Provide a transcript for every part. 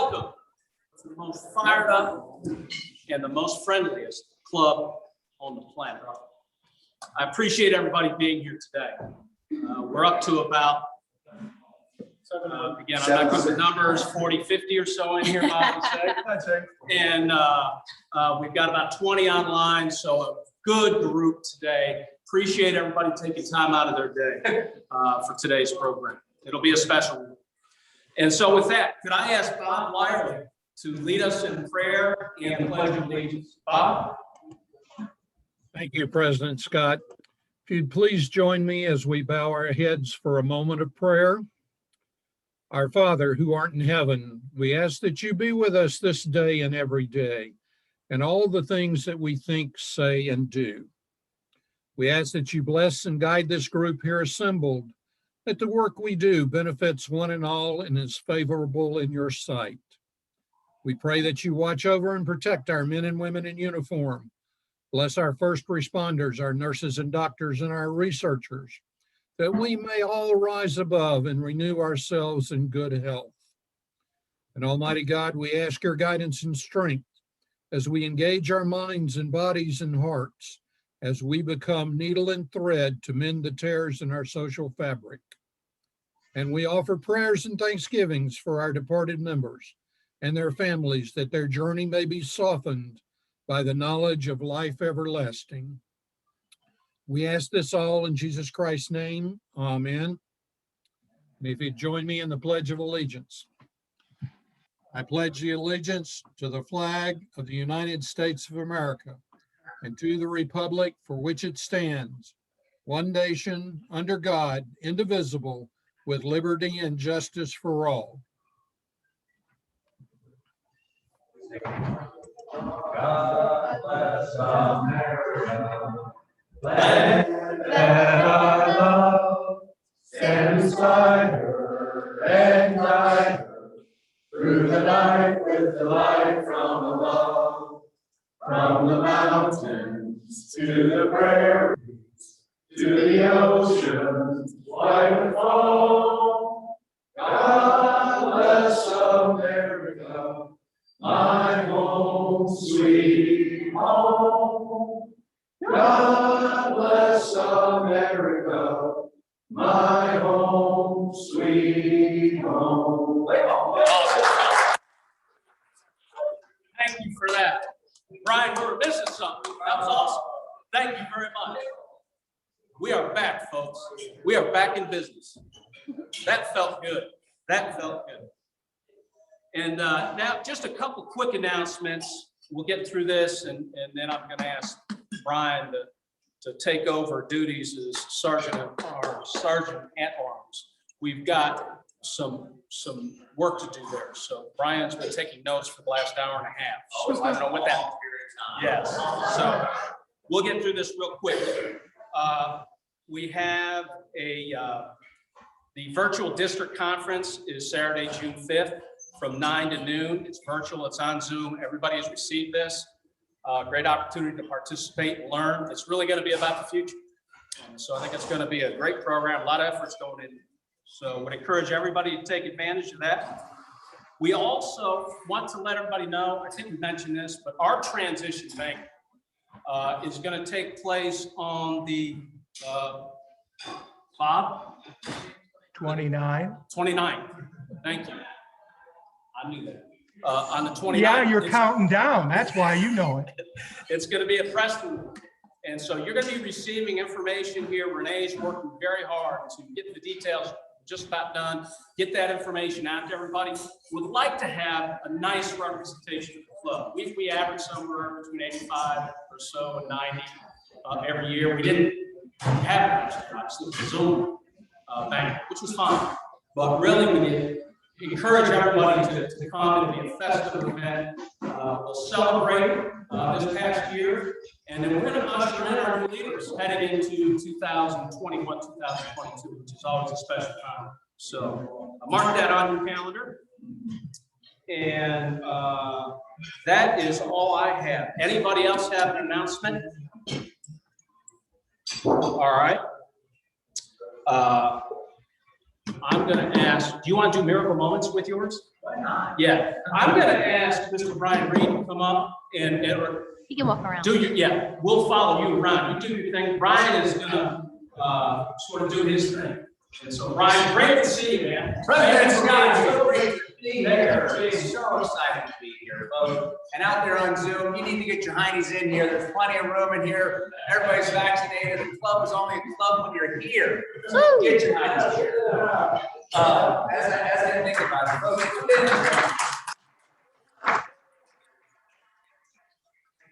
welcome to the most fired up and the most friendliest club on the planet. I appreciate everybody being here today. We're up to about, again, I'm not good with numbers, 40, 50 or so in here, Bob would say. That's right. And we've got about 20 online, so a good group today. Appreciate everybody taking time out of their day for today's program. It'll be a special one. And so with that, could I ask Bob Wiley to lead us in prayer and the Pledge of Allegiance? Bob? Thank you, President Scott. If you'd please join me as we bow our heads for a moment of prayer. Our Father, who art in heaven, we ask that you be with us this day and every day, and all the things that we think, say, and do. We ask that you bless and guide this group here assembled, that the work we do benefits one and all and is favorable in your sight. We pray that you watch over and protect our men and women in uniform. Bless our first responders, our nurses and doctors, and our researchers, that we may all rise above and renew ourselves in good health. And Almighty God, we ask your guidance and strength as we engage our minds and bodies and hearts, as we become needle and thread to mend the tears in our social fabric. And we offer prayers and thanksgivings for our departed members and their families, that their journey may be softened by the knowledge of life everlasting. We ask this all in Jesus Christ's name. Amen. And if you join me in the Pledge of Allegiance. I pledge the allegiance to the flag of the United States of America and to the republic for which it stands, one nation, under God, indivisible, with liberty and justice for all. God bless America, land that I love, stands by her and guide her through the night with the light from above. From the mountains to the prairies, to the oceans wide and foam. God bless America, my home, sweet home. God bless America, my home, sweet home. Thank you for that. Brian, we were missing something. That was awesome. Thank you very much. We are back, folks. We are back in business. That felt good. That felt good. And now just a couple quick announcements. We'll get through this, and then I'm going to ask Brian to take over duties as Sergeant at Arms. We've got some work to do there. So Brian's been taking notes for the last hour and a half. So I don't know what that is. Yes. So we'll get through this real quick. We have the virtual district conference is Saturday, June 5th from 9 to noon. It's virtual, it's on Zoom. Everybody has received this. Great opportunity to participate and learn. It's really going to be about the future. So I think it's going to be a great program, a lot of efforts going in. So I would encourage everybody to take advantage of that. We also want to let everybody know, I think we mentioned this, but our transition bank is going to take place on the, Bob? 29. 29th. Thank you. I knew that. On the 29th. Yeah, you're counting down. That's why you know it. It's going to be a Preston. And so you're going to be receiving information here. Renee's working very hard to get the details just about done. Get that information out to everybody. Would like to have a nice representation of the club. We average somewhere between 85 or so and 90 every year. We didn't have it, obviously, it was Zoom bank, which was fine. But really, we did encourage everybody to come and be a festive event. We'll celebrate this past year, and then we're going to usher in our new leaders heading into 2021, 2022, which is always a special time. So mark that on your calendar. And that is all I have. Anybody else have an announcement? All right. I'm going to ask, do you want to do miracle moments with yours? Why not? Yeah, I'm gonna ask Mr. Brian Reed to come up and You can walk around. do your, yeah, we'll follow you around. You do your thing. Brian is gonna, sort of do his thing. And so Brian, great to see you, man. President Scott, so great to be here. It's so excited to be here, folks. And out there on Zoom, you need to get your heinies in here. There's plenty of room in here. Everybody's vaccinated. The club is only a club when you're here. So get your heinies here. As I think about it, folks,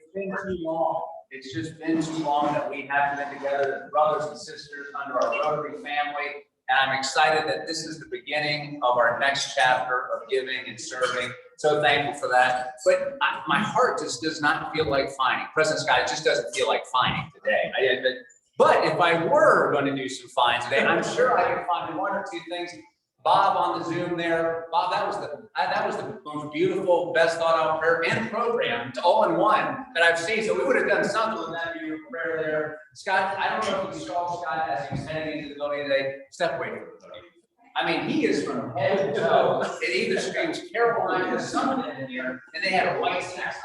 it's been too long. It's just been too long that we have been together as brothers and sisters under our Rotary family. And I'm excited that this is the beginning of our next chapter of giving and serving. So thankful for that. But my heart just does not feel like fining. President Scott, it just doesn't feel like fining today. But if I were going to do some fines today, I'm sure I could find one or two things. Bob on the Zoom there. Bob, that was the most beautiful, best thought out prayer and program, all in one that I've seen. So we would have done something with that beautiful prayer there. Scott, I don't know if you saw Scott as he was heading into the building today. Step away from the building. I mean, he is from head to toe. It either screams Carolina or something in here, and they had a white sex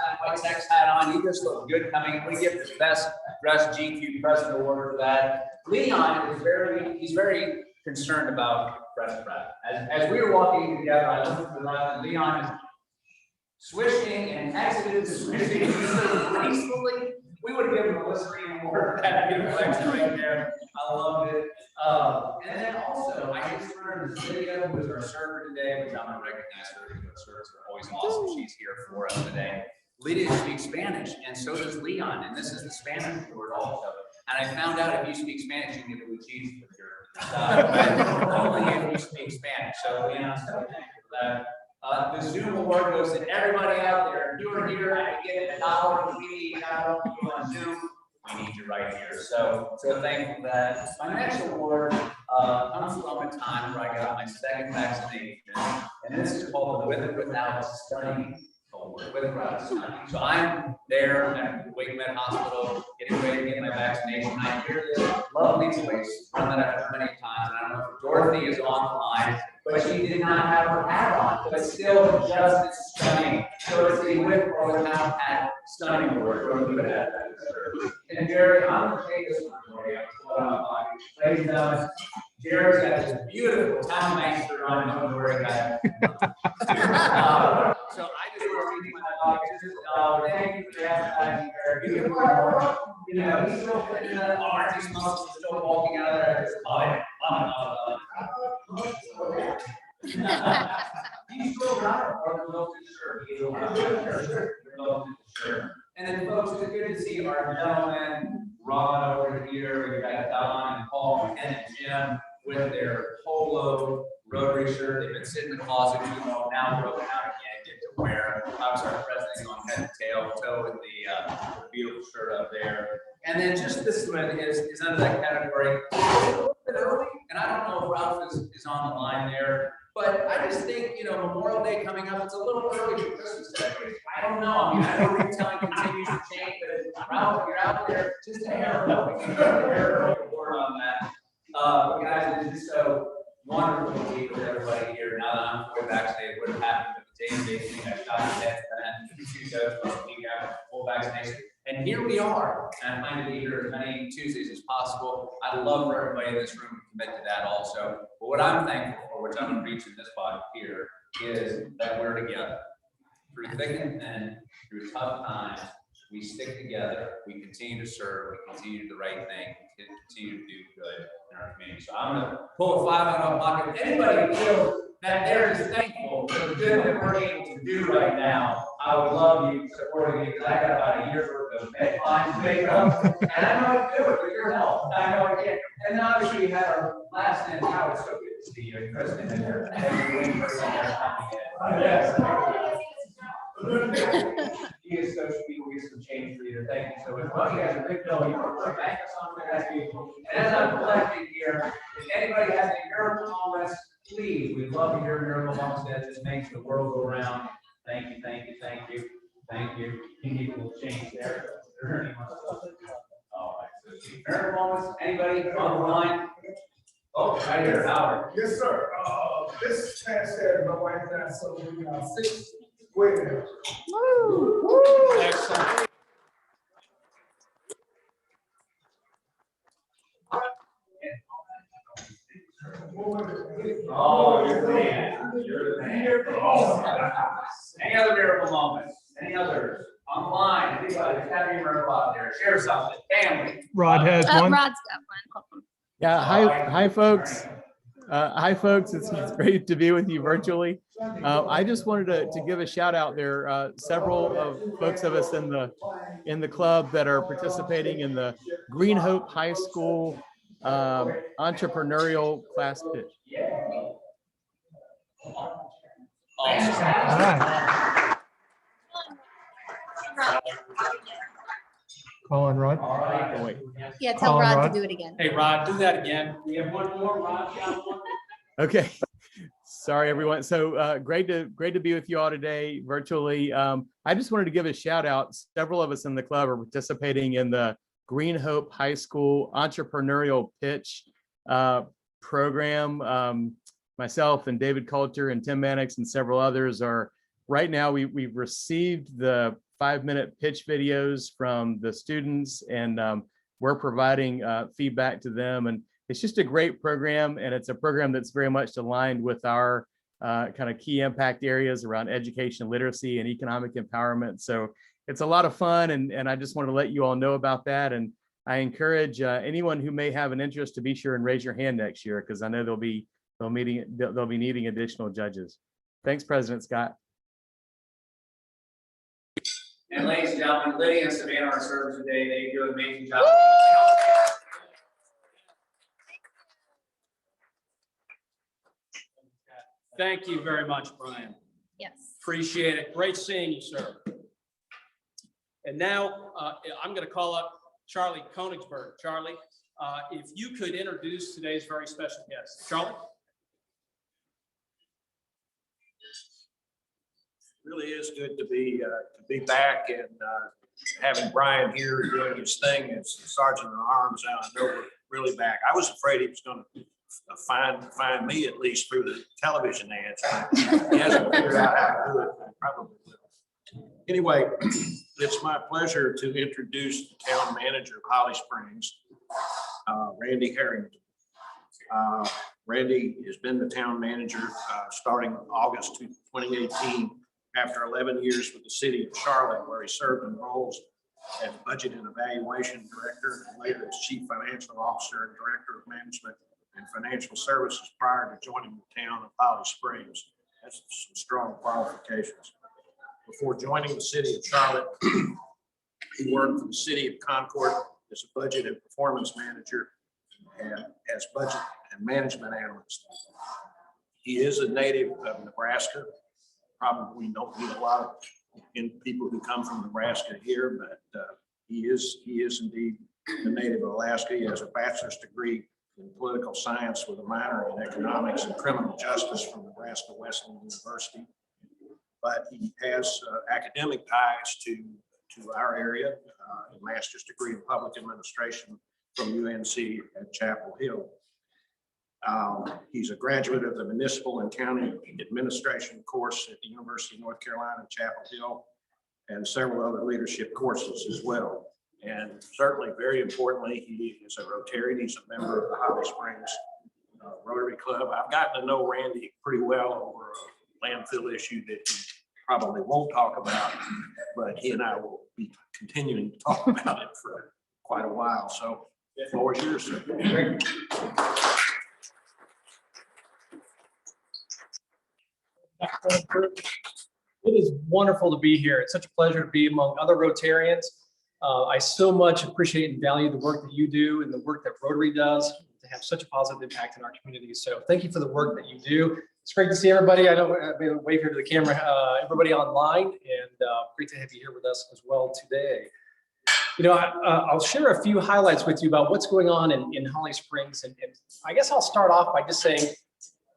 hat on. He just looked good coming. We give the best dressed GQ president award for that. Leon is he's very concerned about press prep. As we were walking together, I looked to the left, and Leon is swishing and exited the swishing so gracefully. We would have given him a Listerine award for that beautiful exit right there. I loved it. And then also, I just learned this Lydia, who is our server today, which I'm going to recognize her because our servers are always awesome. She's here for us today. Lydia speaks Spanish, and so does Leon, and this is the Spanish word also. And I found out if you speak Spanish, you can get blue cheese with your only if you speak Spanish. So Leon, so thank you for that. The Zoom award goes to everybody out there. If you are here, I get $1. We need not only you on Zoom, we need you right here. So thankful for that. My next award comes from a time where I got my second vaccination, and this is called the With or Without Stunning Award. With or Without Stunning. So I'm there at Wake Med Hospital, getting ready to get my vaccination. I hear this lovely voice, one that I've heard many times, and I don't know if Dorothy is on the line, but she did not have her hat on, but still just as stunning. So it's the With or Without Hat Stunning Award. And Jerry, I'm going to take this one for you. Ladies and gentlemen, Jerry's got this beautiful town master on. Don't know where he got it. So I just want to read my dog. Thank you for advertising, Jerry. You know, he's still fitting that arm. His muscles are still walking out of there. He's still got our melted shirt. And then, folks, it's good to see our gentlemen, Ron over here. We've got Don and Paul and Jim with their polo Rotary shirt. They've been sitting in the closet too long, now broken out again, get to wear. I was our president on head to tail, toe with the beautiful shirt up there. And then just this one is under that category. A little bit early, and I don't know if Ralph is on the line there. But I just think, Memorial Day coming up, it's a little early for Christmas decorations. I don't know. I mean, I know retailing continues to change, but Ralph, if you're out there, just a hair word on that. But guys, it's just so wonderful to be with everybody here. Now that I'm fully vaccinated, what happened with the day-to-day thing, I shot my head and 2 doses a week after full vaccination. And here we are, and I plan to be here as many Tuesdays as possible. I'd love for everybody in this room to commit to that also. But what I'm thankful for, which I'm going to preach in this body here, is that we're together. Through thick and thin, through tough times, we stick together, we continue to serve, we continue to do the right thing, we continue to do good in our community. So I'm going to pull a 5 out of my pocket. If anybody feels that they're just thankful for the good that we're able to do right now, I would love you supporting me, because I got about a year's worth of headlines to make up, and I know I can do it with your help. I know I can. And then obviously we had our last name, Howard, so good to see you, Kristen, and there. He is so sweet. We get some change for you. Thank you so much. Well, you guys are big bill. You are thank us on that people. And as I'm collecting here, if anybody has a miracle moments, please, we'd love to hear miracle moments that just makes the world go around. Thank you, thank you, thank you, thank you. You need a little change there. All right. So miracle moments. Anybody on the line? Oh, right here, Howard. Yes, sir. This past Saturday, my wife and I celebrated our 6th wedding anniversary. Excellent. Oh, you're the man. You're the man. Any other miracle moments? Any others? On the line, anybody, have your miracle out there, share something, family. Rod has one. Rod's got one. Yeah, hi folks. Hi folks, it's great to be with you virtually. I just wanted to give a shout out there. Several of folks of us in the club that are participating in the Green Hope High School entrepreneurial class pitch. All right. Calling Rod. Oh, wait. Yeah, tell Call Rod Rod. to do it again. Hey, Rod, do that again. We have one more. Rod, got one? Okay. Sorry, everyone. So great to be with you all today virtually. I just wanted to give a shout out. Several of us in the club are participating in the Green Hope High School entrepreneurial pitch program. Myself and David Coulter and Tim Mannix and several others are right now. We've received the 5-minute pitch videos from the students, and we're providing feedback to them. And it's just a great program, and it's a program that's very much aligned with our kind of key impact areas around education, literacy, and economic empowerment. So it's a lot of fun, and I just want to let you all know about that. And I encourage anyone who may have an interest to be sure and raise your hand next year, because I know they'll be needing additional judges. Thanks, President Scott. And ladies and gentlemen, Lydia and Savannah are serving today. They do an amazing job. Thank you very much, Brian. Yes. Appreciate it. Great seeing you, sir. And now I'm going to call up Charlie Konigsberg. Charlie, if you could introduce today's very special guest. Charlie? Really is good to be back and having Brian here doing his thing as Sergeant in Arms. I know we're really back. I was afraid he was going to find me, at least through the television ads. He hasn't figured out how to do it. Probably will. Anyway, it's my pleasure to introduce the town manager of Holly Springs, Randy Harrington. Randy has been the town manager starting August 2018. After 11 years with the city of Charlotte, where he served in roles as budget and evaluation director, and later as chief financial officer and director of management and financial services prior to joining the town of Holly Springs. That's some strong qualifications. Before joining the city of Charlotte, he worked for the city of Concord as a budget and performance manager and as budget and management analyst. He is a native of Nebraska. Probably don't meet a lot of people who come from Nebraska here, but he is indeed a native of Alaska. He has a bachelor's degree in political science with a minor in economics and criminal justice from Nebraska Wesleyan University. But he has academic ties to our area, a master's degree in public administration from UNC at Chapel Hill. He's a graduate of the Municipal and County Administration course at the University of North Carolina, Chapel Hill, and several other leadership courses as well. And certainly, very importantly, he is a Rotarian. He's a member of the Holly Springs Rotary Club. I've gotten to know Randy pretty well over a landfill issue that he probably won't talk about, but he and I will be continuing to talk about it for quite a while. So the floor is yours, sir. It is wonderful to be here. It's such a pleasure to be among other Rotarians. I so much appreciate and value the work that you do and the work that Rotary does to have such a positive impact in our community. So thank you for the work that you do. It's great to see everybody. I know I've been wave here to the camera, everybody online, and great to have you here with us as well today. You know, I'll share a few highlights with you about what's going on in Holly Springs. And I guess I'll start off by just saying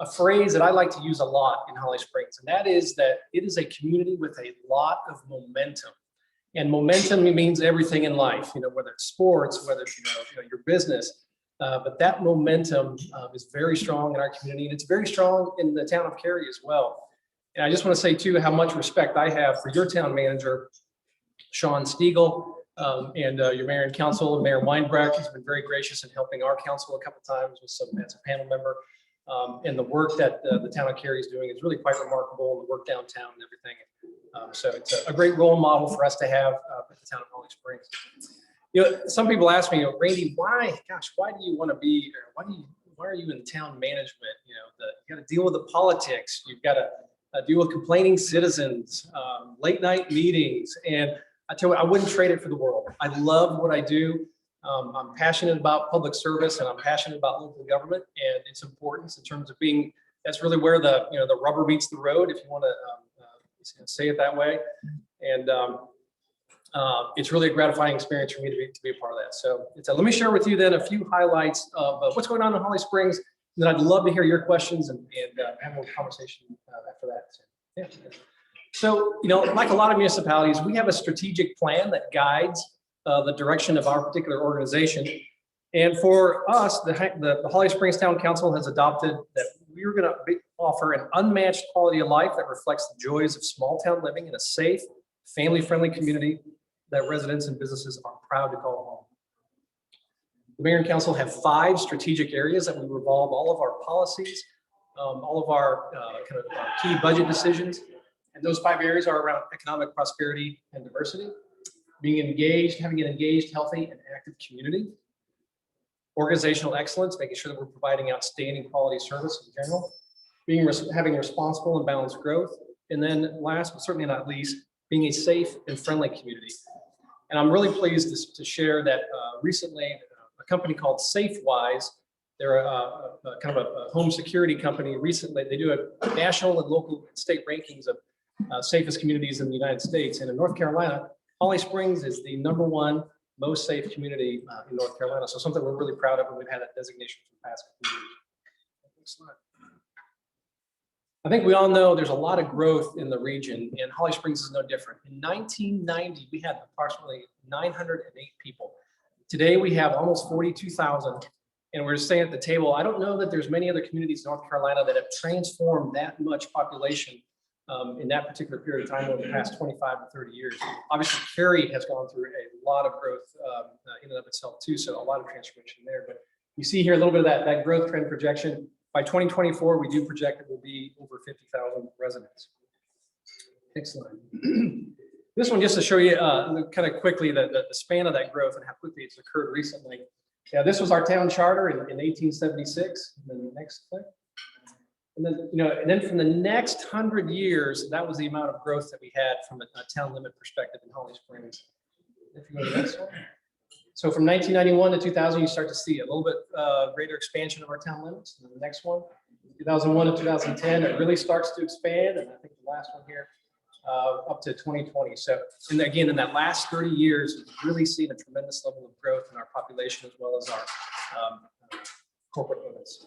a phrase that I like to use a lot in Holly Springs, and that is that it is a community with a lot of momentum. And momentum means everything in life, you know, whether it's sports, whether it's, you know, your business. But that momentum is very strong in our community, and it's very strong in the town of Cary as well. And I just want to say too, how much respect I have for your town manager, Sean Stiegel, and your mayor and council, Mayor Weinbrecht has been very gracious in helping our council a couple times with some as a panel member. And the work that the town of Cary is doing is really quite remarkable, the work downtown and everything. So it's a great role model for us to have at the town of Holly Springs. You know, some people ask me, Randy, why do you want to be, or why are you in town management? You know, you got to deal with the politics. You've got to deal with complaining citizens, late night meetings. And I tell you what, I wouldn't trade it for the world. I love what I do. I'm passionate about public service, and I'm passionate about local government and its importance in terms of being, that's really where the rubber meets the road, if you want to say it that way. And it's really a gratifying experience for me to be a part of that. So let me share with you then a few highlights of what's going on in Holly Springs. And then I'd love to hear your questions and have a conversation after that. So, yeah. So, you know, like a lot of municipalities, we have a strategic plan that guides the direction of our particular organization. And for us, the Holly Springs Town Council has adopted that we're going to offer an unmatched quality of life that reflects the joys of small town living in a safe, family-friendly community that residents and businesses are proud to call home. The mayor and council have 5 strategic areas that we revolve all of our policies, all of our key budget decisions. And those 5 areas are around economic prosperity and diversity, being engaged, having an engaged, healthy, and active community, organizational excellence, making sure that we're providing outstanding quality service in general, having responsible and balanced growth, and then last but certainly not least, being a safe and friendly community. And I'm really pleased to share that recently a company called SafeWise, they're kind of a home security company. Recently, they do a national and local and state rankings of safest communities in the United States. And in North Carolina, Holly Springs is the #1 most safe community in North Carolina. So something we're really proud of, and we've had that designation for the past couple of years. Next slide. I think we all know there's a lot of growth in the region, and Holly Springs is no different. In 1990, we had approximately 908 people. Today, we have almost 42,000, and we're staying at the table. I don't know that there's many other communities in North Carolina that have transformed that much population in that particular period of time over the past 25 to 30 years. Obviously, Cary has gone through a lot of growth in and of itself too, so a lot of transformation there. But you see here a little bit of that growth trend projection. By 2024, we do project it will be over 50,000 residents. Next slide. This one, just to show you kind of quickly the span of that growth and how quickly it's occurred recently. Yeah, this was our town charter in 1876. And then the next slide. And then, and then from the next 100 years, that was the amount of growth that we had from a town limit perspective in Holly Springs. If you go to the next one. So from 1991 to 2000, you start to see a little bit greater expansion of our town limits. And then the next one, 2001 to 2010, it really starts to expand. And I think the last one here, up to 2020. So, and again, in that last 30 years, we've really seen a tremendous level of growth in our population as well as our corporate limits.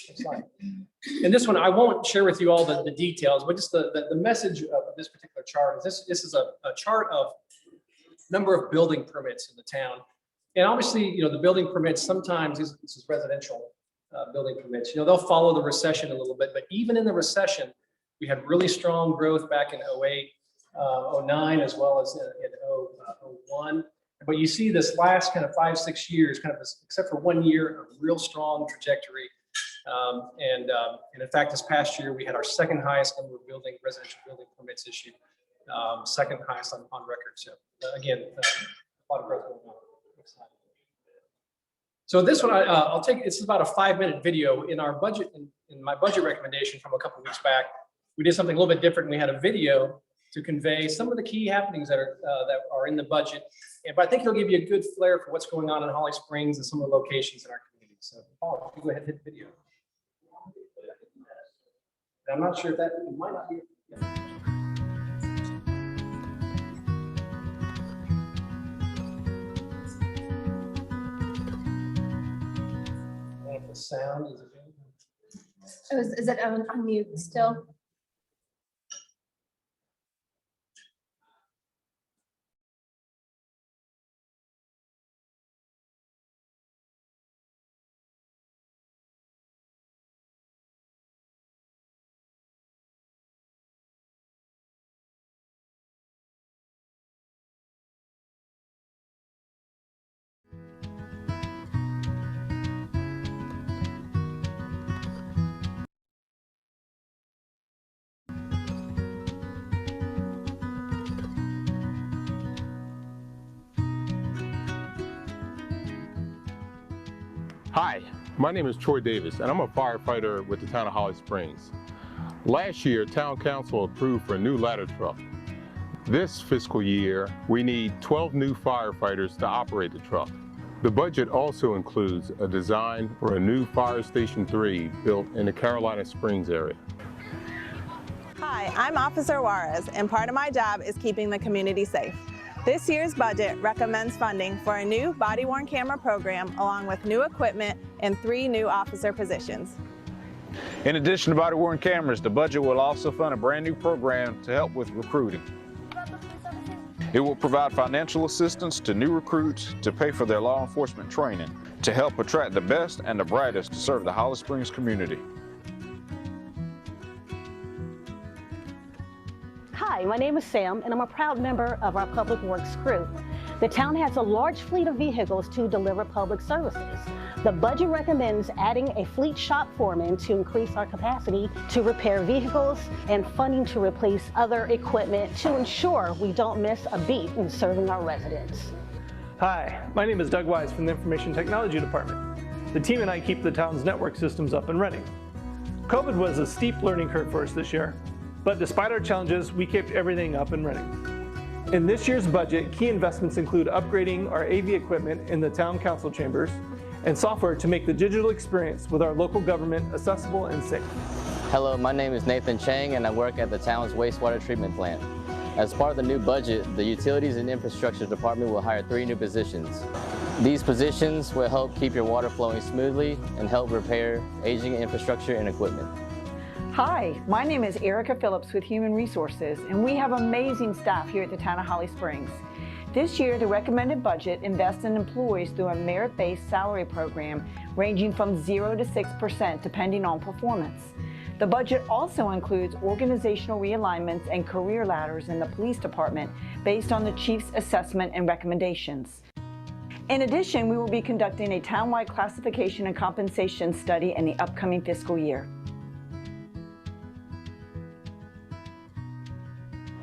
Next slide. And this one, I won't share with you all the details, but just the message of this particular chart is this is a chart of number of building permits in the town. And obviously, the building permits sometimes this is residential building permits. They'll follow the recession a little bit, but even in the recession, we had really strong growth back in 08, 09, as well as in 01. But you see this last kind of 5-6 years, kind of this, except for 1 year, a real strong trajectory. And in fact, this past year, we had our second highest number of residential building permits issued, second highest on record. So again, a lot of growth going on. Next slide. So this one, I'll take, this is about a 5-minute video in our budget, in my budget recommendation from a couple of weeks back. We did something a little bit different. We had a video to convey some of the key happenings that are in the budget. But I think it'll give you a good flair for what's going on in Holly Springs and some of the locations in our community. So Paul, go ahead and hit the video. I'm not sure if that it might not be. Yeah. If the sound is available. Is it on mute still? Hi, my name is Troy Davis, and I'm a firefighter with the town of Holly Springs. Last year, Town Council approved for a new ladder truck. This fiscal year, we need 12 new firefighters to operate the truck. The budget also includes a design for a new Fire Station 3 built in the Carolina Springs area. Hi, I'm Officer Juarez, and part of my job is keeping the community safe. This year's budget recommends funding for a new body-worn camera program along with new equipment and 3 new officer positions. In addition to body-worn cameras, the budget will also fund a brand new program to help with recruiting. It will provide financial assistance to new recruits to pay for their law enforcement training, to help attract the best and the brightest to serve the Holly Springs community. Hi, my name is Sam, and I'm a proud member of our Public Works crew. The town has a large fleet of vehicles to deliver public services. The budget recommends adding a fleet shop foreman to increase our capacity to repair vehicles and funding to replace other equipment to ensure we don't miss a beat in serving our residents. Hi, my name is Doug Wise from the Information Technology Department. The team and I keep the town's network systems up and running. COVID was a steep learning curve for us this year, but despite our challenges, we kept everything up and running. In this year's budget, key investments include upgrading our AV equipment in the town council chambers and software to make the digital experience with our local government accessible and safe. Hello, my name is Nathan Chang and I work at the town's wastewater treatment plant. As part of the new budget, the Utilities and Infrastructure Department will hire 3 new positions. These positions will help keep your water flowing smoothly and help repair aging infrastructure and equipment. Hi, my name is Erica Phillips with Human Resources, and we have amazing staff here at the town of Holly Springs. This year, the recommended budget invests in employees through a merit-based salary program ranging from 0 to 6% depending on performance. The budget also includes organizational realignments and career ladders in the police department based on the chief's assessment and recommendations. In addition, we will be conducting a townwide classification and compensation study in the upcoming fiscal year.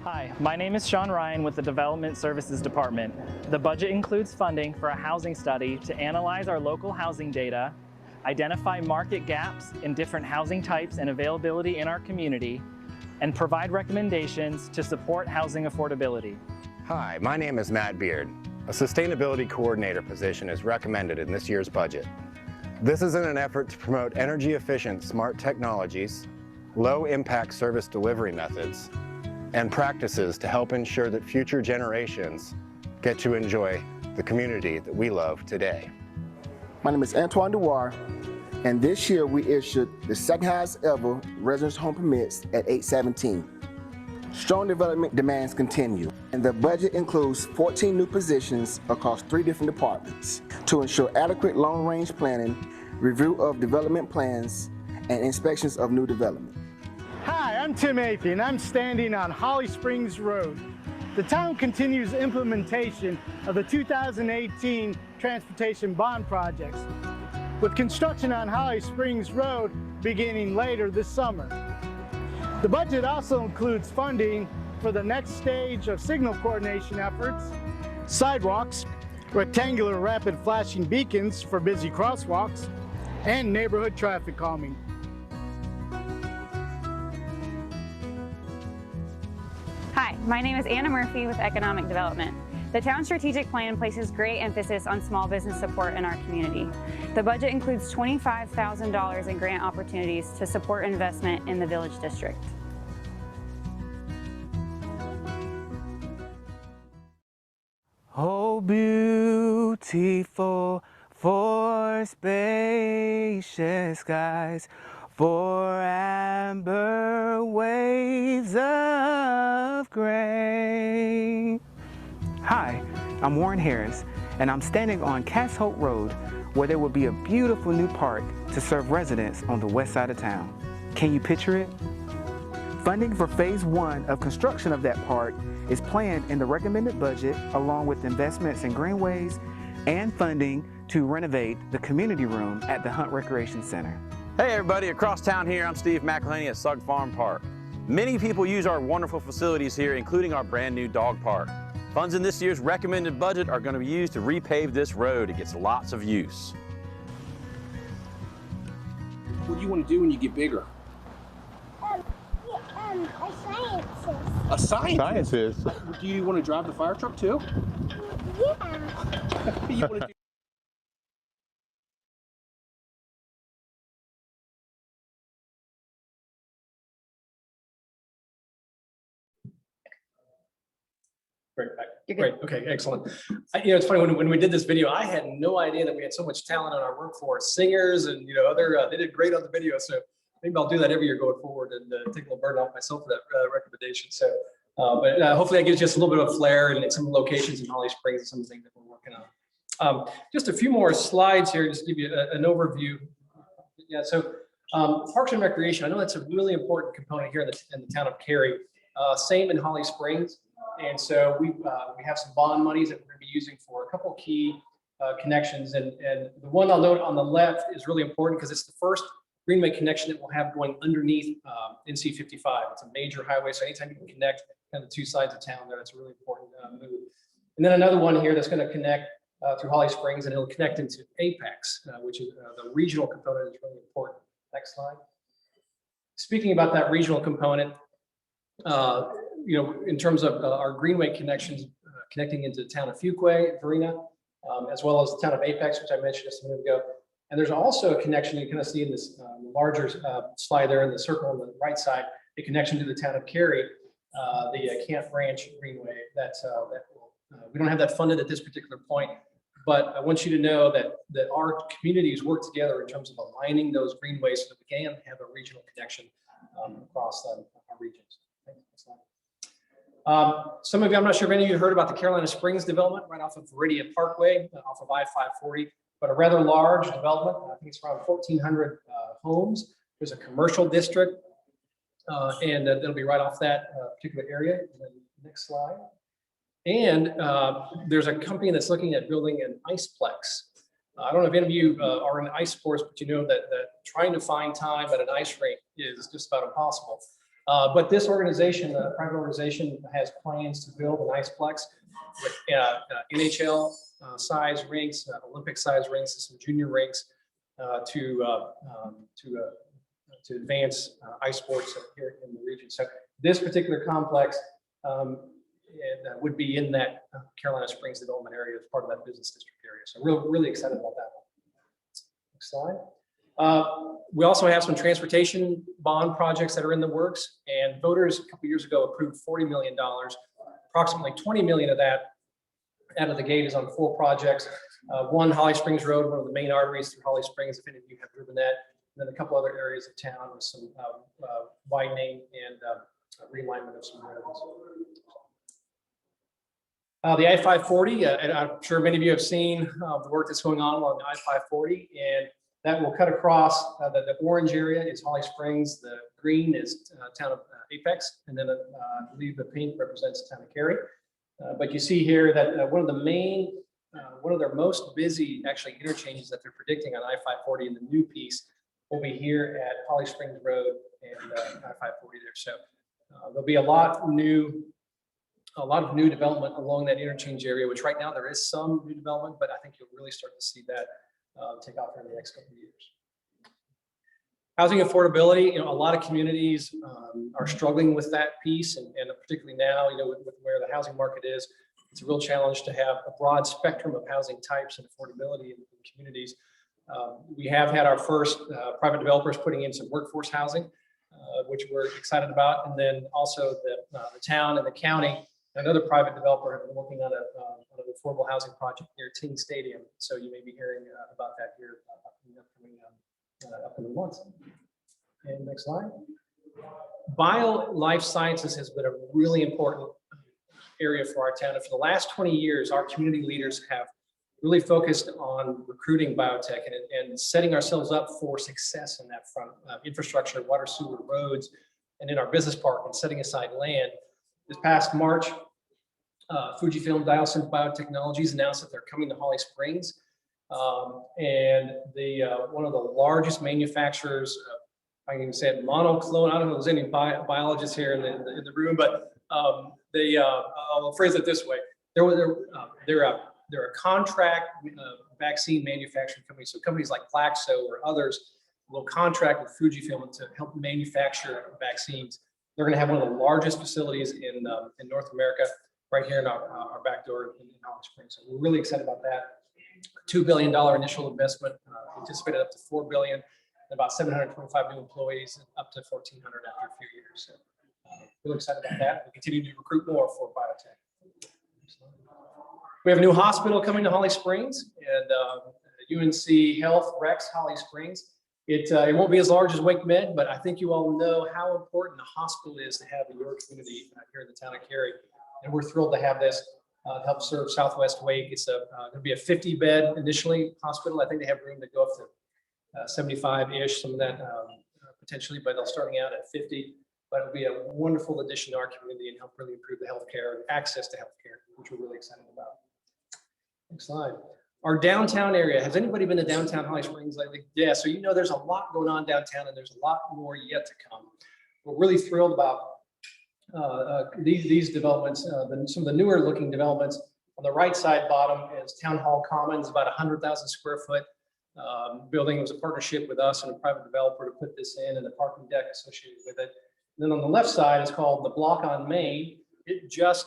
Hi, my name is Sean Ryan with the Development Services Department. The budget includes funding for a housing study to analyze our local housing data, identify market gaps in different housing types and availability in our community, and provide recommendations to support housing affordability. Hi, my name is Matt Beard. A sustainability coordinator position is recommended in this year's budget. This is in an effort to promote energy-efficient smart technologies, low-impact service delivery methods, and practices to help ensure that future generations get to enjoy the community that we love today. My name is Antoine Dewar, and this year we issued the second highest ever residence home permits at 817. Strong development demands continue, and the budget includes 14 new positions across 3 different departments to ensure adequate long-range planning, review of development plans, and inspections of new development. Hi, I'm Tim Apey, and I'm standing on Holly Springs Road. The town continues implementation of the 2018 transportation bond projects, with construction on Holly Springs Road beginning later this summer. The budget also includes funding for the next stage of signal coordination efforts, sidewalks, rectangular rapid flashing beacons for busy crosswalks, and neighborhood traffic calming. Hi, my name is Anna Murphy with Economic Development. The town's strategic plan places great emphasis on small business support in our community. The budget includes $25,000 in grant opportunities to support investment in the Village District. Oh, beautiful for spacious skies, for amber waves of grain. Hi, I'm Warren Harris, and I'm standing on Cass Hope Road, where there will be a beautiful new park to serve residents on the west side of town. Can you picture it? Funding for phase 1 of construction of that park is planned in the recommended budget, along with investments in greenways and funding to renovate the community room at the Hunt Recreation Center. Hey everybody, across town here, I'm Steve McElhaney at Sugg Farm Park. Many people use our wonderful facilities here, including our brand new dog park. Funds in this year's recommended budget are going to be used to repave this road. It gets lots of use. do you want to do when you get bigger? A scientist. A scientist? Scientist. Do you want to drive the fire truck too? Yeah. You want to do Great, great, okay, excellent. It's funny, when we did this video, I had no idea that we had so much talent in our workforce, singers and, other, they did great on the video. So maybe I'll do that every year going forward and take a little burden off myself for that recommendation. So, but hopefully that gives you just a little bit of flair and some locations in Holly Springs and some of the things that we're working on. Just a few more slides here, just to give you an overview. Yeah, so Parks and Recreation, I know that's a really important component here in the town of Cary. Same in Holly Springs. And so we have some bond monies that we're going to be using for a couple key connections. And the one I'll note on the left is really important because it's the first greenway connection that we'll have going underneath NC 55. It's a major highway, so anytime you can connect kind of the two sides of town there, it's a really important move. And then another one here that's going to connect through Holly Springs, and it'll connect into Apex, which is the regional component is really important. Next slide. Speaking about that regional component, in terms of our greenway connections connecting into the town of Fuquay, Verena, as well as the town of Apex, which I mentioned just a minute ago. And there's also a connection you kind of see in this larger slide there in the circle on the right side, a connection to the town of Cary, the Camp Ranch Greenway. We don't have that funded at this particular point, but I want you to know that our communities work together in terms of aligning those greenways so that we can have a regional connection across our regions. Some of you, I'm not sure if any of you heard about the Carolina Springs development right off of Viridia Parkway, off of I-540, but a rather large development. I think it's around 1,400 homes. There's a commercial district, and that'll be right off that particular area. And then next slide. And there's a company that's looking at building an iceplex. I don't know if any of you are in ice sports, but you know that trying to find time at an ice rink is just about impossible. But this organization, a private organization, has plans to build an iceplex with NHL size rinks, Olympic size rinks, and some junior rinks to advance ice sports here in the region. So this particular complex would be in that Carolina Springs development area as part of that business district area. So really excited about that one. Next slide. We also have some transportation bond projects that are in the works, and voters a couple years ago approved $40 million. Approximately 20 million of that out of the gate is on 4 projects. One, Holly Springs Road, one of the main arteries through Holly Springs, if any of you have driven that. And then a couple other areas of town with some widening and realignment of some roads. The I-540, and I'm sure many of you have seen the work that's going on along the I-540, and that will cut across the orange area is Holly Springs, the green is town of Apex, and then I believe the pink represents the town of Cary. But you see here that one of their most busy actually interchanges that they're predicting on I-540 in the new piece will be here at Holly Springs Road and I-540 there. So there'll be a lot of new development along that interchange area, which right now there is some new development, but I think you'll really start to see that take off in the next couple of years. Housing affordability, a lot of communities are struggling with that piece, and particularly now, with where the housing market is, it's a real challenge to have a broad spectrum of housing types and affordability in communities. We have had our first private developers putting in some workforce housing, which we're excited about, and then also the town and the county. Another private developer have been working on an affordable housing project near Ting Stadium. So you may be hearing about that here in the upcoming months. And next slide. Bio life sciences has been a really important area for our town. And for the last 20 years, our community leaders have really focused on recruiting biotech and setting ourselves up for success in that front. Infrastructure, water, sewer, roads, and in our business park, and setting aside land. This past March, Fujifilm Diosynth Biotechnologies announced that they're coming to Holly Springs. And one of the largest manufacturers, I can even say it, monoclonal, I don't know if there's any biologists here in the room, but I'll phrase it this way. They're a contract vaccine manufacturing company. So companies like Glaxo or others little contract with Fujifilm to help manufacture vaccines. They're going to have one of the largest facilities in North America, right here in our back door in Holly Springs. So we're really excited about that. $2 billion initial investment, anticipated up to $4 billion, and about 725 new employees, and up to 1,400 after a few years. So really excited about that. We continue to recruit more for biotech. We have a new hospital coming to Holly Springs, and UNC Health Rex Holly Springs. It won't be as large as Wake Med, but I think you all know how important a hospital is to have in your community here in the town of Cary. And we're thrilled to have this to help serve Southwest Wake. It's going to be a 50-bed initially hospital. I think they have room to go up to 75-ish, some of that potentially, but they're starting out at 50. But it'll be a wonderful addition to our community and help really improve the healthcare and access to healthcare, which we're really excited about. Next slide. Our downtown area. Has anybody been to downtown Holly Springs lately? Yeah, so you know there's a lot going on downtown, and there's a lot more yet to come. We're really thrilled about these developments, some of the newer looking developments. On the right side bottom is Town Hall Commons, about 100,000 square foot building. It was a partnership with us and a private developer to put this in, and the parking deck associated with it. And then on the left side is called the Block on Main. It just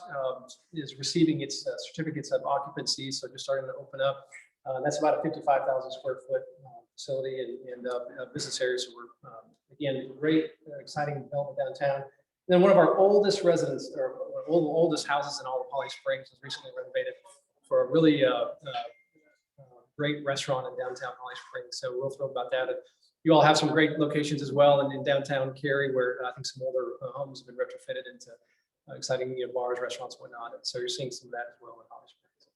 is receiving its certificates of occupancy, so just starting to open up. That's about a 55,000 square foot facility and business area. So we're, again, great, exciting development downtown. And then one of our oldest residents, or oldest houses in all of Holly Springs, was recently renovated for a really great restaurant in downtown Holly Springs. So we're thrilled about that. And you all have some great locations as well in downtown Cary, where I think some older homes have been retrofitted into exciting bars, restaurants, whatnot. And so you're seeing some of that as well in Holly Springs.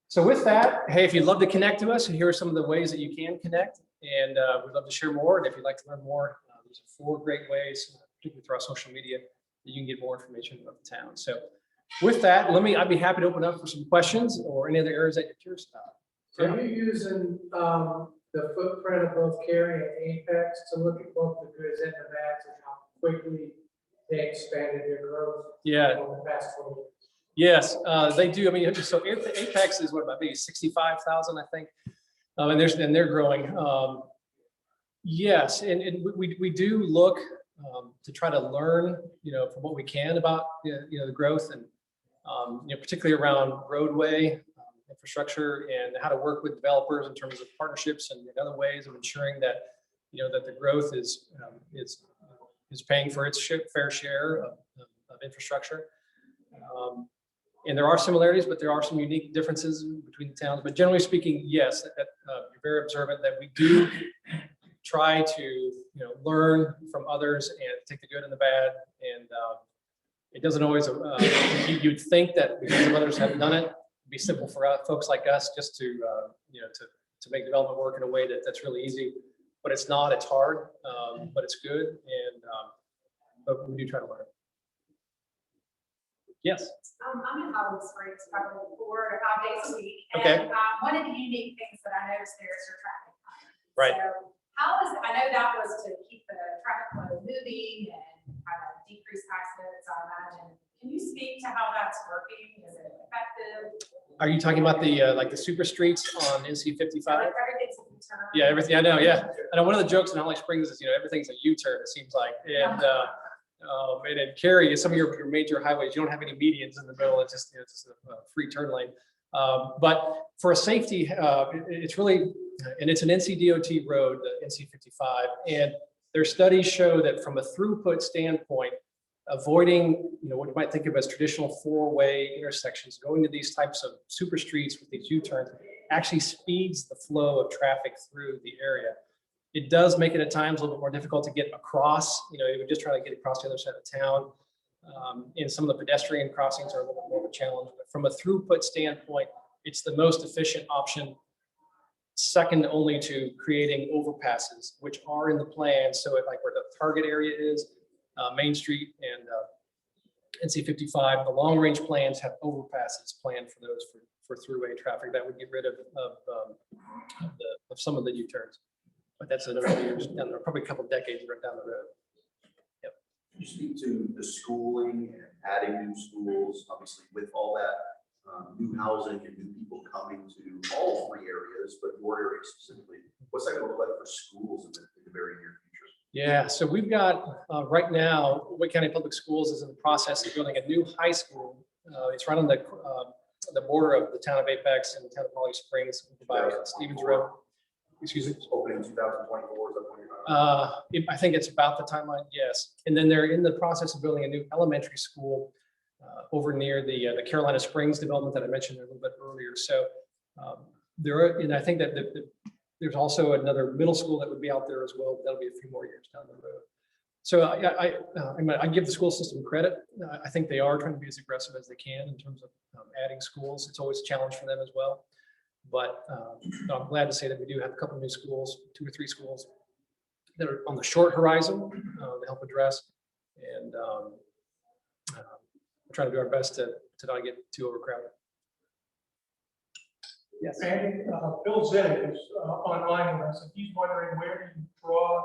So with that, hey, if you'd love to connect to us, here are some of the ways that you can connect. And we'd love to share more. And if you'd like to learn more, there's 4 great ways, particularly through our social media, that you can get more information about the town. So with that, I'd be happy to open up for some questions or any other areas that you're curious about. Are you using the footprint of both Cary and Apex to look at both the goods and the bads and how quickly they expanded their growth over the past 20 years? Yes, they do. I mean, so Apex is what, about maybe 65,000, I think, and they're growing. Yes, and we do look to try to learn, from what we can about the growth and particularly around roadway infrastructure and how to work with developers in terms of partnerships and other ways of ensuring that that the growth is paying for its fair share of infrastructure. And there are similarities, but there are some unique differences between the towns. But generally speaking, yes, you're very observant that we do try to learn from others and take the good and the bad. And it doesn't always. You'd think that because others have done it, it'd be simple for folks like us just to to make development work in a way that's really easy. But it's not. It's hard, but it's good. And but we do try to learn. Yes. I'm in Holly Springs probably 4 to 5 days a week. And Okay. one of the unique things that I noticed there is your traffic time. Right. So I know that was to keep the traffic flow moving and kind of decrease accidents, I imagine. Can you speak to how that's working? Is it effective? Are you talking about the like the super streets on NC 55? Everything's a U-turn. Yeah, everything. I know. Yeah, I know. One of the jokes in Holly Springs is everything's a U-turn. It seems like, and in Cary, some of your major highways, you don't have any medians in the middle. It's just it's a free turn lane. But for a safety, it's really, and it's an NCDOT road, the NC 55, and their studies show that from a throughput standpoint, avoiding what you might think of as traditional 4-way intersections, going to these types of super streets with these U-turns actually speeds the flow of traffic through the area. It does make it at times a little bit more difficult to get across. You would just try to get across the other side of town. And some of the pedestrian crossings are a little bit more of a challenge. But from a throughput standpoint, it's the most efficient option, second only to creating overpasses, which are in the plan. So like where the target area is, Main Street and NC 55, the long range plans have overpasses planned for those for throughway traffic that would get rid of some of the U-turns. But that's another years down there, probably a couple of decades right down the road. Yep. Can you speak to the schooling and adding new schools, obviously with all that new housing and new people coming to all 3 areas, but your area specifically, What's that going to look like for schools in the very near future? Yeah, so we've got, right now, Wake County Public Schools is in the process of building a new high school. It's right on the border of the town of Apex and the town of Holly Springs by Stevens Road. Excuse me? It's opening in 2024, is that when you're talking? I think it's about the timeline, yes. And then they're in the process of building a new elementary school over near the Carolina Springs development that I mentioned a little bit earlier. So and I think that there's also another middle school that would be out there as well. That'll be a few more years down the road. So I give the school system credit. I think they are trying to be as aggressive as they can in terms of adding schools. It's always a challenge for them as well. But I'm glad to say that we do have a couple of new schools, 2 or 3 schools that are on the short horizon to help address. And we're trying to do our best to not get too overcrowded. Yes. Andy, Bill Zedek is online with us, and he's wondering where do you draw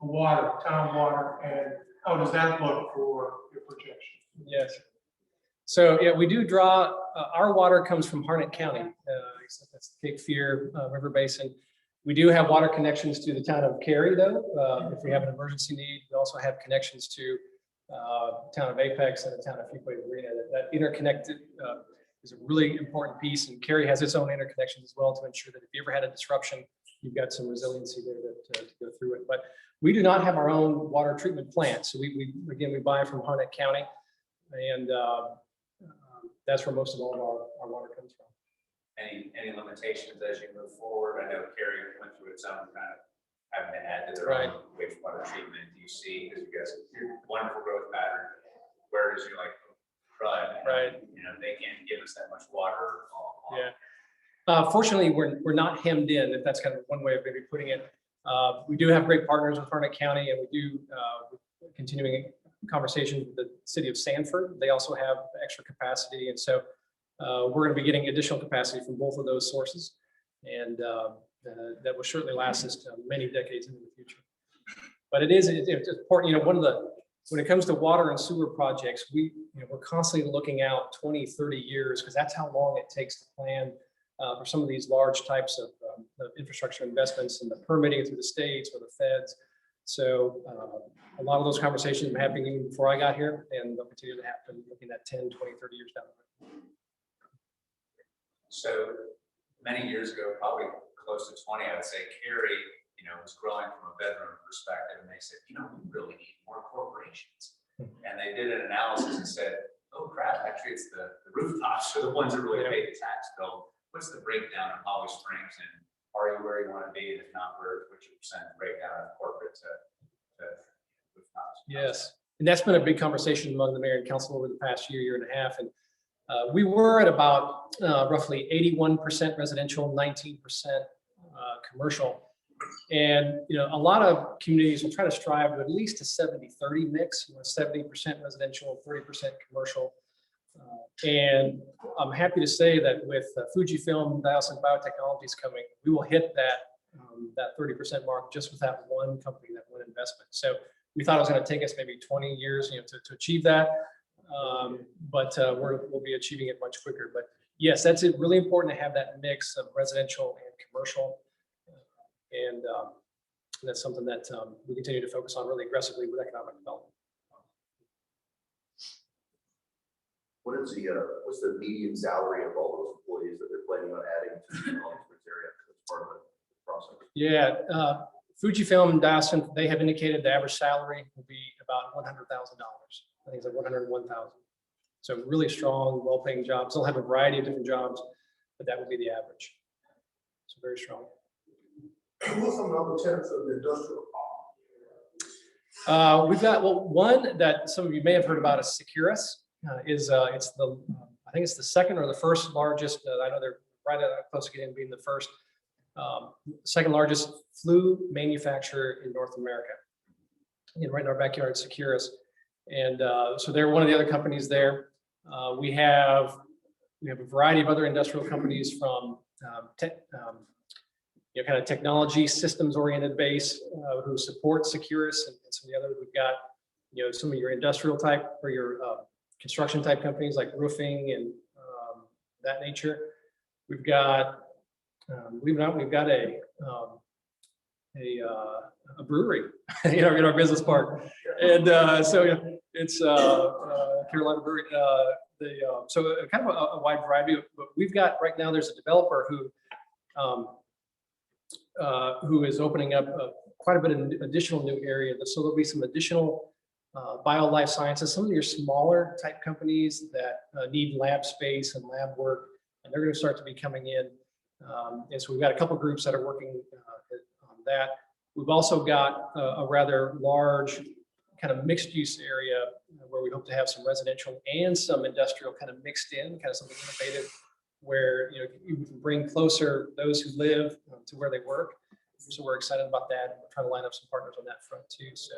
the water, town water, and how does that look for your projection? Yes. So yeah, we do draw, our water comes from Harrington County, that's the Cape Fear River Basin. We do have water connections to the town of Cary though. If we have an emergency need, we also have connections to town of Apex and the town of Fuquay Marina. That interconnected is a really important piece, and Cary has its own interconnections as well to ensure that if you ever had a disruption, you've got some resiliency there to go through it. But we do not have our own water treatment plant. So we buy from Harrington County, and that's where most of all of our water comes from. Any limitations as you move forward? I know Cary went through its own kind of having to add to their Right. own wastewater treatment. Do you see, because you guys have your wonderful growth pattern, where does you're like, Right. You know, they can't give us that much water. Yeah. Fortunately, we're not hemmed in, if that's kind of one way of maybe putting it. We do have great partners with Harrington County, and we do continuing conversation with the city of Sanford. They also have extra capacity, and so we're going to be getting additional capacity from both of those sources, and that will certainly last us many decades into the future. But it's important. You know, when it comes to water and sewer projects, we're constantly looking out 20, 30 years, because that's how long it takes to plan for some of these large types of infrastructure investments and the permitting through the states or the feds. So a lot of those conversations have been happening even before I got here, and they'll continue to happen looking at 10, 20, 30 years down the road. So many years ago, probably close to 20, I would say Cary, was growing from a bedroom perspective, and they said, we really need more corporations. And they did an analysis and said, oh crap, actually it's the rooftops are the ones that really pay the tax bill. What's the breakdown of Holly Springs, and are you where you want to be? And if not, which percent breakdown of corporate to rooftops? Yes, and that's been a big conversation among the mayor and council over the past year and a half. And we were at about roughly 81% residential, 19% commercial. And a lot of communities will try to strive to at least a 70-30 mix, 70% residential, 30% commercial. And I'm happy to say that with Fujifilm Diosynth Biotechnologies coming, we will hit that 30% mark just with that one company, that one investment. So we thought it was going to take us maybe 20 years, to achieve that, but we'll be achieving it much quicker. But yes, that's it. Really important to have that mix of residential and commercial, and that's something that we continue to focus on really aggressively with economic development. What's the median salary of all those employees that they're planning on adding to the Holly Springs area as part of the process? Yeah, Fujifilm and Diosynth, they have indicated the average salary will be about $100,000. I think it's like $101,000. So really strong, well-paying jobs. They'll have a variety of different jobs, but that would be the average. So very strong. Who are some other tenants of the industrial We've got one that some of you may have heard about is Securus. I think it's the second or the first largest. I know they're right close to getting being the first, second largest flue manufacturer in North America. Right in our backyard, Securus, and so they're one of the other companies there. We have a variety of other industrial companies from kind of technology systems oriented base who support Securus, and some of the others. We've got some of your industrial type or your construction type companies like roofing and that nature. We've got believe it or not, we've got a a brewery, in our business park. And so it's Carolina Brewery. So kind of a wide variety. But we've got right now, there's a developer who is opening up quite a bit of additional new area. So there'll be some additional bio life sciences, some of your smaller type companies that need lab space and lab work, and they're going to start to be coming in. And so we've got a couple groups that are working on that. We've also got a rather large kind of mixed use area where we hope to have some residential and some industrial kind of mixed in, kind of something innovative where you can bring closer those who live to where they work. So we're excited about that. We're trying to line up some partners on that front too. So,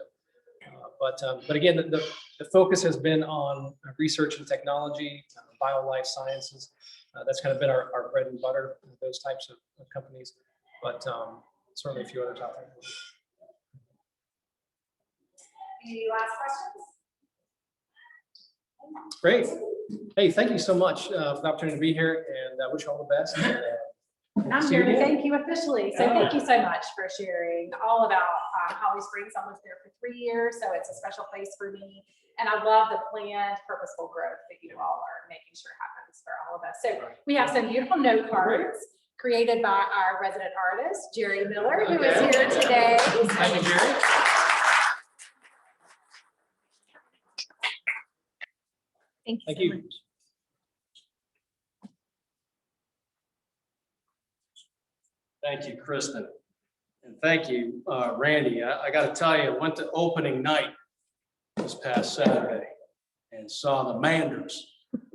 but again, the focus has been on research and technology, bio life sciences. That's kind of been our bread and butter, those types of companies. But certainly a few others out there. Any last questions? Great. Hey, thank you so much for the opportunity to be here, and I wish you all the best. I'm here to thank you officially. So thank you so much for sharing all about Holly Springs. I lived there for 3 years, so it's a special place for me. And I love the planned purposeful growth that you all are making sure happens for all of us. So we have some beautiful note cards created by our resident artist, Jerry Miller, who is here today. Thank you, Jerry. Thank you. So much. Thank you, Kristen. And thank you, Randy. I got to tell you, I went to opening night this past Saturday and saw the Manders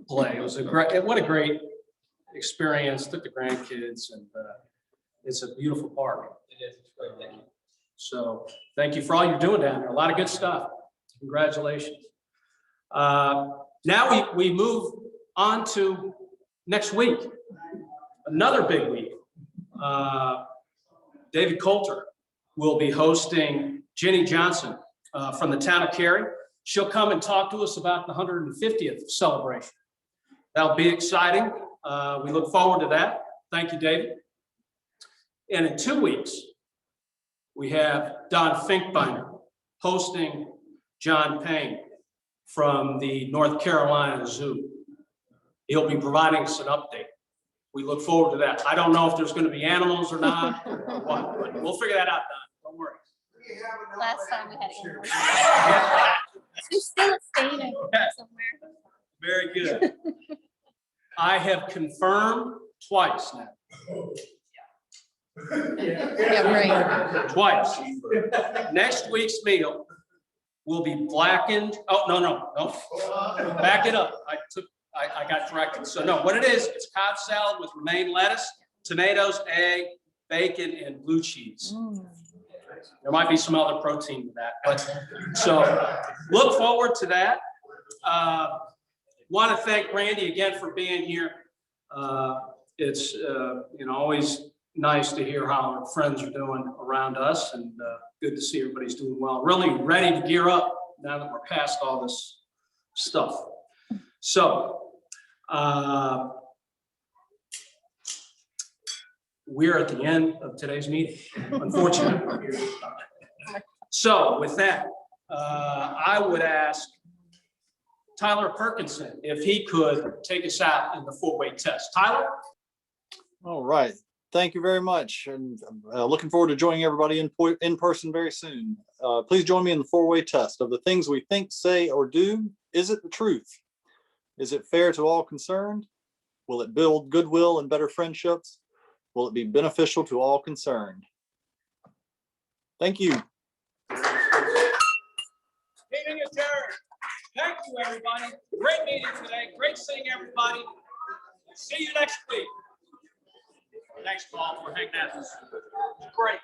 play. It was what a great experience. Took the grandkids, and it's a beautiful park. It is. It's great. Thank you. So thank you for all you're doing down there. A lot of good stuff. Congratulations. Now we move on to next week, another big week. David Coulter will be hosting Jenny Johnson from the town of Cary. She'll come and talk to us about the 150th celebration. That'll be exciting. We look forward to that. Thank you, David. And in 2 weeks, we have Don Finkbeiner hosting John Payne from the North Carolina Zoo. He'll be providing us an update. We look forward to that. I don't know if there's going to be animals or not, or what, but we'll figure that out, Don. Don't worry. Last time we had animals. They're still at staying somewhere. Very good. I have confirmed twice now. Yeah, Twice. Next week's meal will be blackened. Oh, no. Back it up. I got corrected. So no, what it is, it's Cobb salad with romaine lettuce, tomatoes, egg, bacon, and blue cheese. There might be some other protein to that, but so look forward to that. Want to thank Randy again for being here. It's always nice to hear how our friends are doing around us, and good to see everybody's doing well. Really ready to gear up now that we're past all this stuff. So we're at the end of today's meeting, unfortunately. So with that, I would ask Tyler Perkinson if he could take us out in the four-way test. Tyler? All right. Thank you very much. And looking forward to joining everybody in person very soon. Please join me in the four-way test. Of the things we think, say, or do, is it the truth? Is it fair to all concerned? Will it build goodwill and better friendships? Will it be beneficial to all concerned? Thank you. Meeting adjourned. Thank you, everybody. Great meeting today. Great seeing everybody. See you next week. Thanks, Paul, for hanging out. Great.